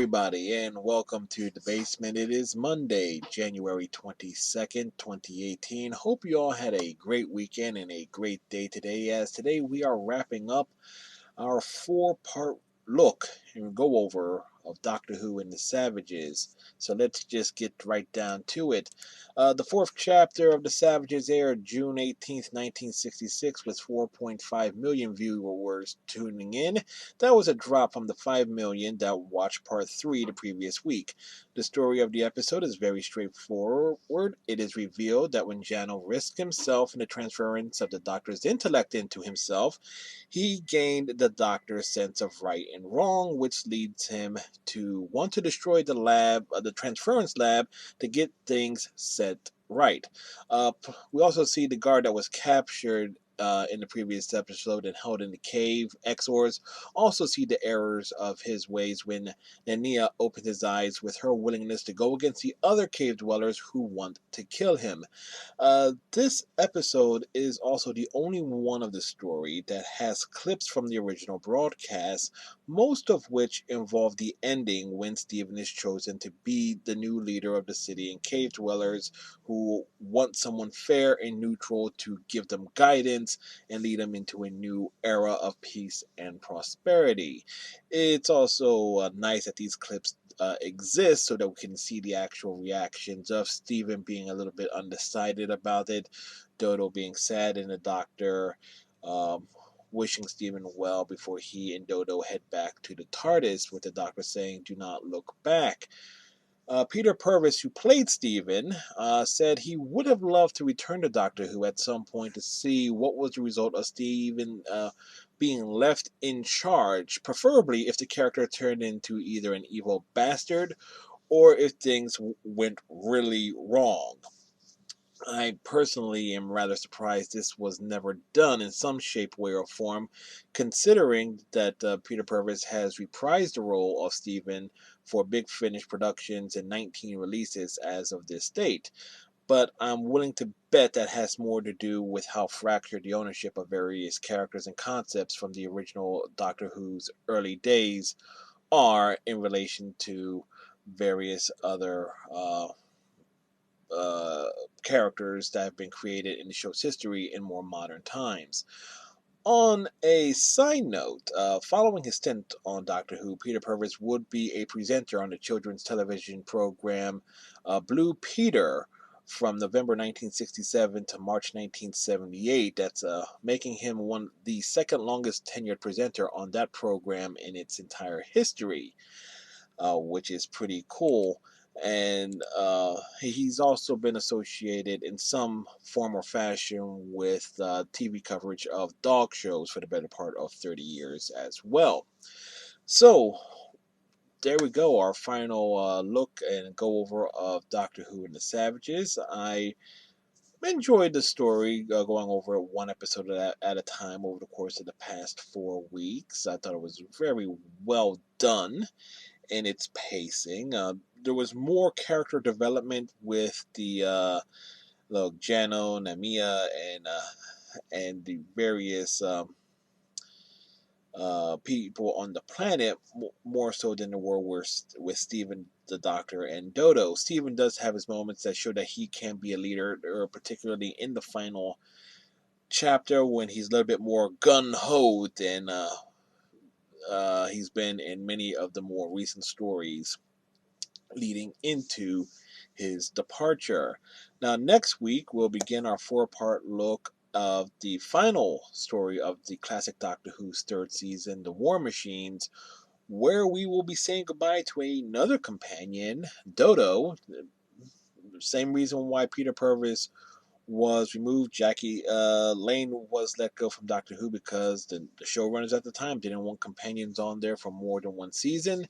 everybody, and welcome to The Basement. It is Monday, January 22nd, 2018. Hope you all had a great weekend and a great day today, as today we are wrapping up our four-part look and go over of Doctor Who and the Savages. So let's just get right down to it. The fourth chapter of The Savages aired June 18th, 1966, with 4.5 million viewers tuning in. That was a drop from the 5 million that watched part 3 the previous week. The story of the episode is very straightforward. It is revealed that when Jano risked himself in the transference of the Doctor's intellect into himself, he gained the Doctor's sense of right and wrong, which leads him to want to destroy the transference lab, to get things set right. We also see the guard that was captured in the previous episode and held in the cave. Exors also see the errors of his ways when Nania opened his eyes with her willingness to go against the other cave dwellers who want to kill him. This episode is also the only one of the story that has clips from the original broadcast, most of which involve the ending when Steven is chosen to be the new leader of the city and cave dwellers who want someone fair and neutral to give them guidance and lead them into a new era of peace and prosperity. It's also nice that these clips exist so that we can see the actual reactions of Steven being a little bit undecided about it, Dodo being sad, and the Doctor wishing Steven well before he and Dodo head back to the TARDIS, with the Doctor saying, "Do not look back." Peter Purvis, who played Steven, said he would have loved to return to Doctor Who at some point to see what was the result of Steven being left in charge, preferably if the character turned into either an evil bastard or if things went really wrong. I personally am rather surprised this was never done in some shape, way, or form, considering that Peter Purvis has reprised the role of Steven for Big Finish Productions and 19 releases as of this date. But I'm willing to bet that has more to do with how fractured the ownership of various characters and concepts from the original Doctor Who's early days are in relation to various other characters that have been created in the show's history in more modern times. On a side note, following his stint on Doctor Who, Peter Purvis would be a presenter on the children's television program Blue Peter from November 1967 to March 1978. That's making him the second longest tenured presenter on that program in its entire history, which is pretty cool. And he's also been associated in some form or fashion with TV coverage of dog shows for the better part of 30 years as well. So, there we go, our final look and go over of Doctor Who and the Savages. I enjoyed the story, going over it one episode at a time over the course of the past 4 weeks. I thought it was very well done in its pacing. There was more character development with the Jano, Namia, and the various people on the planet, more so than there were with Steven, the Doctor, and Dodo. Steven does have his moments that show that he can be a leader, particularly in the final chapter when he's a little bit more gun-ho than he's been in many of the more recent stories leading into his departure. Now, next week, we'll begin our 4-part look of the final story of the classic Doctor Who's 3rd season, The War Machines, where we will be saying goodbye to another companion, Dodo. Same reason why Peter Purvis was removed. Jackie Lane was let go from Doctor Who because the showrunners at the time didn't want companions on there for more than one season.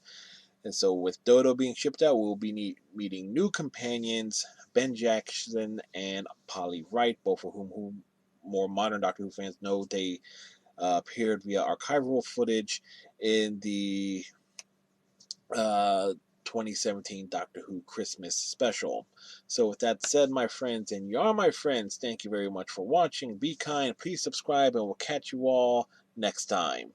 And so with Dodo being shipped out, we'll be meeting new companions, Ben Jackson and Polly Wright, both of whom more modern Doctor Who fans know they appeared via archival footage in the 2017 Doctor Who Christmas special. So with that said, my friends, and you are my friends, thank you very much for watching. Be kind, please subscribe, and we'll catch you all next time.